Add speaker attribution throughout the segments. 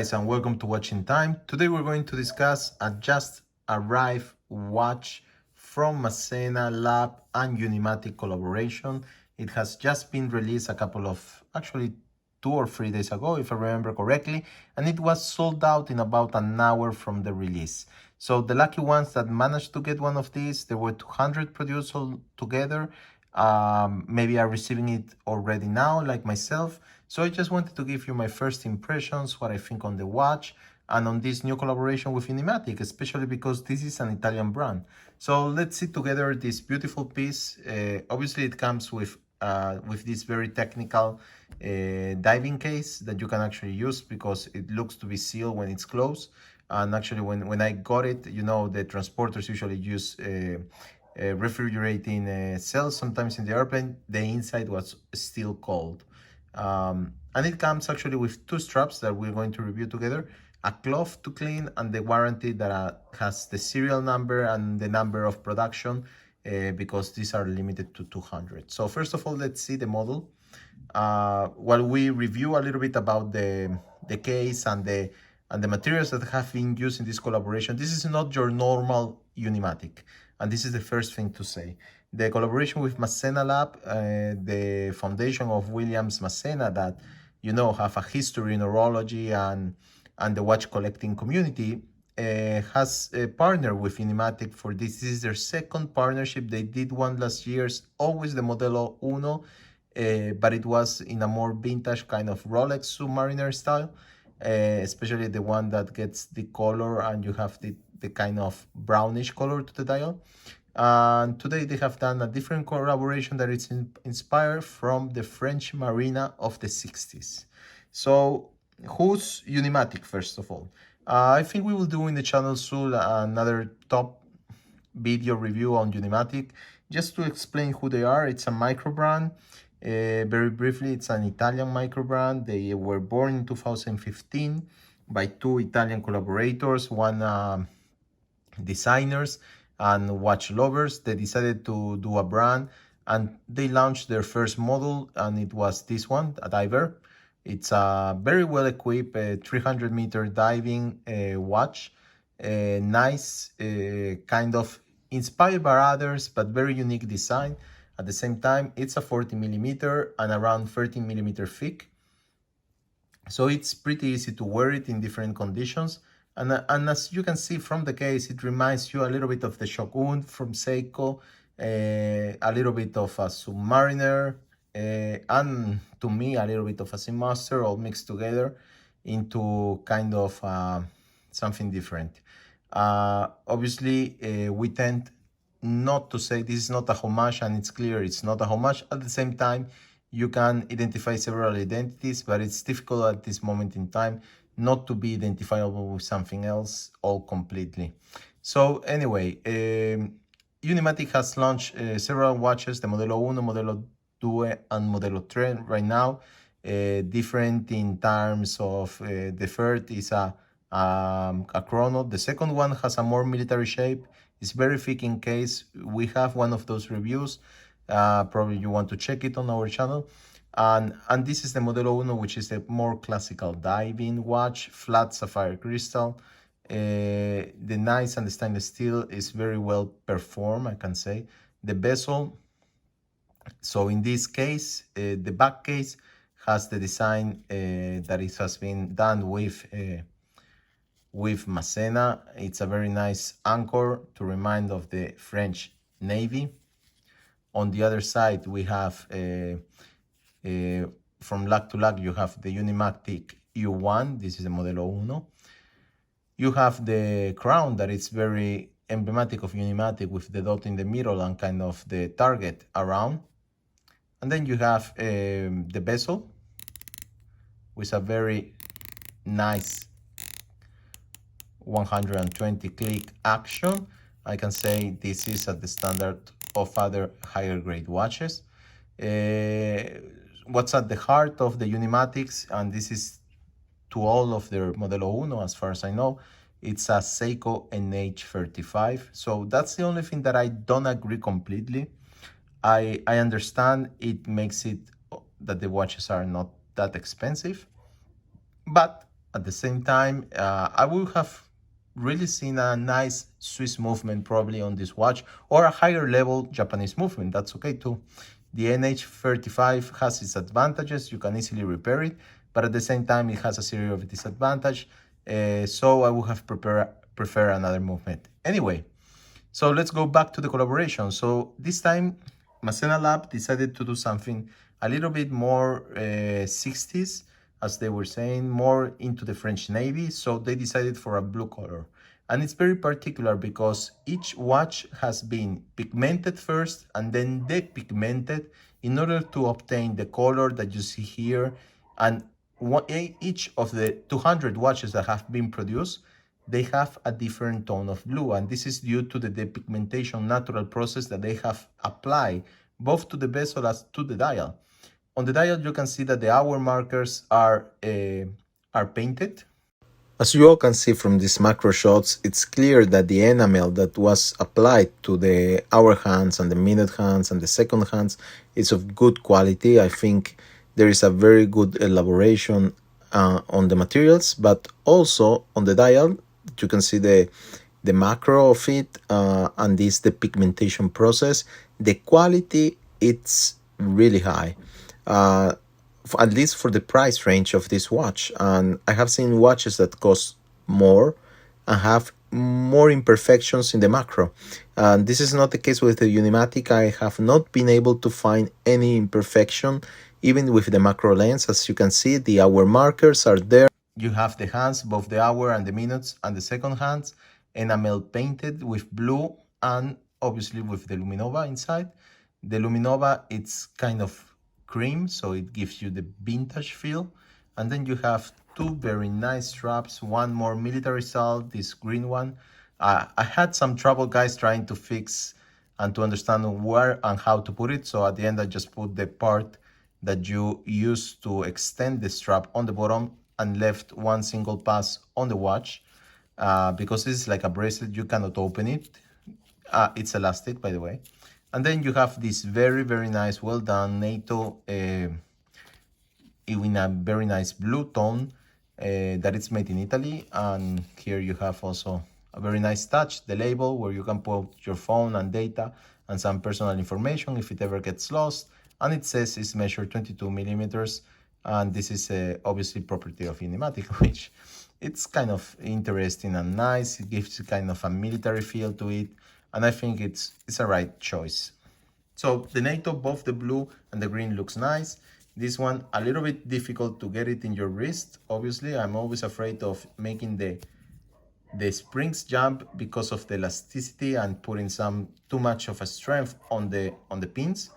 Speaker 1: guys, and welcome to Watching Time. Today we're going to discuss a just arrived watch from Massena LAB and Unimatic collaboration. It has just been released a couple of, actually 2 or 3 days ago, if I remember correctly, and it was sold out in about an hour from the release. So the lucky ones that managed to get one of these, there were 200 produced all together. Maybe are receiving it already now, like myself. So I just wanted to give you my first impressions, what I think on the watch, and on this new collaboration with Unimatic, especially because this is an Italian brand. So let's see together this beautiful piece. Obviously, it comes with this very technical diving case that you can actually use because it looks to be sealed when it's closed. And actually, when I got it, you know, the transporters usually use refrigerating cells. Sometimes in the airplane, the inside was still cold. And it comes actually with 2 straps that we're going to review together, a cloth to clean, and the warranty that has the serial number and the number of production, because these are limited to 200. So first of all, let's see the model. While we review a little bit about the case and the materials that have been used in this collaboration, this is not your normal Unimatic. And this is the first thing to say. The collaboration with Massena LAB, the foundation of Williams Massena, that, you know, have a history in horology and the watch collecting community, has partnered with Unimatic for this. This is their second partnership. They did one last year, always the Modelo Uno, but it was in a more vintage kind of Rolex Submariner style, especially the one that gets the color and you have the kind of brownish color to the dial. And today they have done a different collaboration that is inspired from the French Marina of the 60s. So who's Unimatic, first of all? I think we will do in the channel soon another top video review on Unimatic. Just to explain who they are, it's a micro brand. Very briefly, it's an Italian micro brand. They were born in 2015 by 2 Italian collaborators, one designers and watch lovers. They decided to do a brand and they launched their first model, and it was this one, a diver. It's a very well equipped 300-meter diving watch. Nice, kind of inspired by others, but very unique design. At the same time, it's a 40mm and around 13mm thick. So it's pretty easy to wear it in different conditions. And as you can see from the case, it reminds you a little bit of the Shogun from Seiko, a little bit of a Submariner, and to me, a little bit of a Seamaster, all mixed together into kind of something different. Obviously, we tend not to say this is not a homage, and it's clear it's not a homage. At the same time, you can identify several identities, but it's difficult at this moment in time not to be identifiable with something else all completely. So anyway, Unimatic has launched several watches, the Modelo Uno, Modelo 2, and Modelo 3 right now, different in terms of the third is a chrono. The second one has a more military shape. It's very thick in case. We have one of those reviews. Probably you want to check it on our channel. And this is the Modelo Uno, which is a more classical diving watch, flat sapphire crystal. The nice and the stainless steel is very well performed, I can say. The bezel, so in this case, the back case has the design that it has been done with Massena. It's a very nice anchor to remind of the French Navy. On the other side, we have from lug to lug, you have the Unimatic U1. This is the Modelo Uno. You have the crown that is very emblematic of Unimatic with the dot in the middle and kind of the target around. And then you have the bezel with a very nice 120 click action. I can say this is at the standard of other higher grade watches. What's at the heart of the Unimatics, and this is to all of their Modelo Uno as far as I know, it's a Seiko Nh35. So that's the only thing that I don't agree completely. I understand it makes it that the watches are not that expensive, but At the same time, I would have really seen a nice Swiss movement probably on this watch, or a higher level Japanese movement. That's okay too. The Nh35 has its advantages. You can easily repair it, but at the same time, it has a series of disadvantages. So I would have prefer another movement. Anyway, so let's go back to the collaboration. So this time, Massena LAB decided to do something a little bit more 60s, as they were saying, more into the French Navy. So they decided for a blue color. And it's very particular because each watch has been pigmented first and then depigmented in order to obtain the color that you see here. And each of the 200 watches that have been produced, they have a different tone of blue, and this is due to the depigmentation natural process that they have applied both to the bezel as to the dial. On the dial, you can see that the hour markers are painted. As you all can see from these macro shots, it's clear that the enamel that was applied to the hour hands and the minute hands and the second hands is of good quality. I think there is a very good elaboration on the materials, but also on the dial, you can see the macro of it and this the pigmentation process. The quality, it's really high. At least for the price range of this watch. And I have seen watches that cost more and have more imperfections in the macro. And this is not the case with the Unimatic. I have not been able to find any imperfection, even with the macro lens. As you can see, the hour markers are there. You have the hands, both the hour and the minutes, and the second hands, enamel painted with blue and obviously with the Luminova inside. The Luminova, it's kind of cream, so it gives you the vintage feel. And then you have two very nice straps, one more military style, this green one. I had some trouble, guys, trying to fix and to understand where and how to put it. So at the end, I just put the part that you use to extend the strap on the bottom and left one single pass on the watch. Because this is like a bracelet, you cannot open it. It's elastic, by the way. And then you have this very, very nice, well done NATO in a very nice blue tone that it's made in Italy. And here you have also a very nice touch, the label where you can put your phone and data and some personal information if it ever gets lost. And it says it's measured 22 millimeters. And this is obviously property of Unimatic, which it's kind of interesting and nice. It gives kind of a military feel to it. And I think it's a right choice. So the NATO, both the blue and the green, looks nice. This one, a little bit difficult to get it in your wrist. Obviously, I'm always afraid of making the springs jump because of the elasticity and putting some too much of a strength on the pins.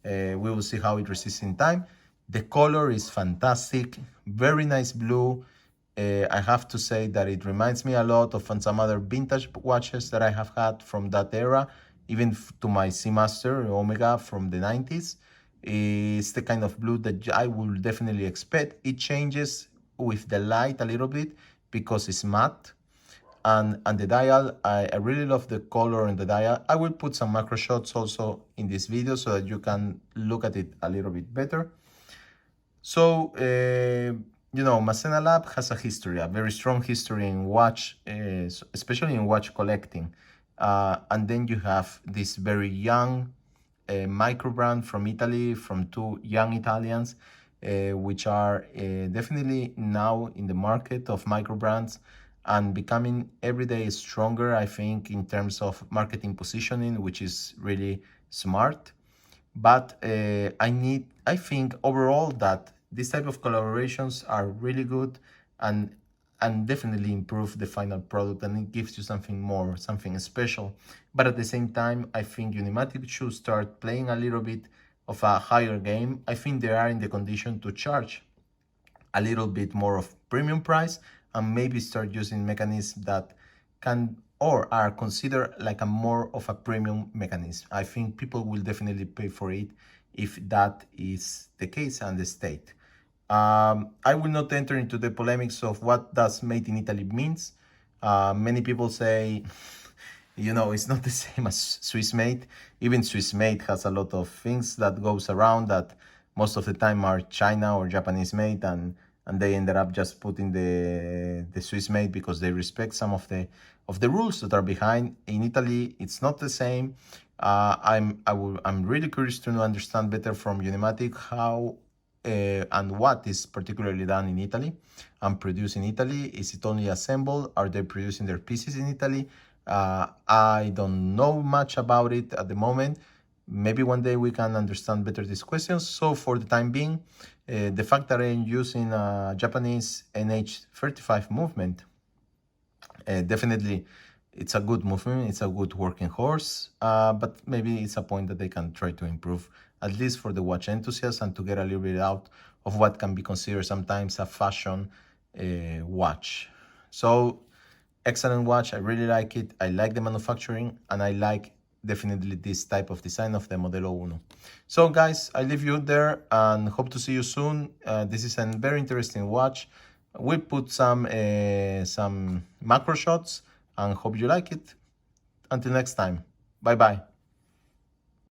Speaker 1: We will see how it resists in time. The color is fantastic, very nice blue. I have to say that it reminds me a lot of some other vintage watches that I have had from that era, even to my Seamaster Omega from the 90s. It's the kind of blue that I will definitely expect. It changes with the light a little bit because it's matte. And the dial, I really love the color in the dial. I will put some macro shots also in this video so that you can look at it a little bit better. So, you know, Massena LAB has a history, a very strong history in watch, especially in watch collecting. And then you have this very young micro brand from Italy, from two young Italians, which are definitely now in the market of micro brands and becoming every day stronger, I think, in terms of marketing positioning, which is really smart. But I think overall that this type of collaborations are really good and definitely improve the final product, and it gives you something more, something special. But at the same time, I think Unimatic should start playing a little bit of a higher game. I think they are in the condition to charge a little bit more of premium price and maybe start using mechanisms that can or are considered like a more of a premium mechanism. I think people will definitely pay for it if that is the case and the state. I will not enter into the polemics of what does made in Italy means. Many people say, you know, it's not the same as Swiss made. Even Swiss made has a lot of things that goes around that most of the time are China or Japanese made, and and they ended up just putting the Swiss made because they respect some of the rules that are behind. In Italy, it's not the same. I'm really curious to understand better from Unimatic how and what is particularly done in Italy and produced in Italy. Is it only assembled? Are they producing their pieces in Italy? I don't know much about it at the moment. Maybe one day we can understand better these questions. So for the time being, the fact that I'm using a Japanese Nh35 movement, definitely it's a good movement, it's a good working horse, but maybe it's a point that they can try to improve, at least for the watch enthusiasts, and to get a little bit out of what can be considered sometimes a fashion watch. So excellent watch, I really like it. I like the manufacturing, and I like definitely this type of design of the Modelo 1. So guys, I leave you there and hope to see you soon. This is a very interesting watch. We put some macro shots and hope you like it. Until next time, bye bye.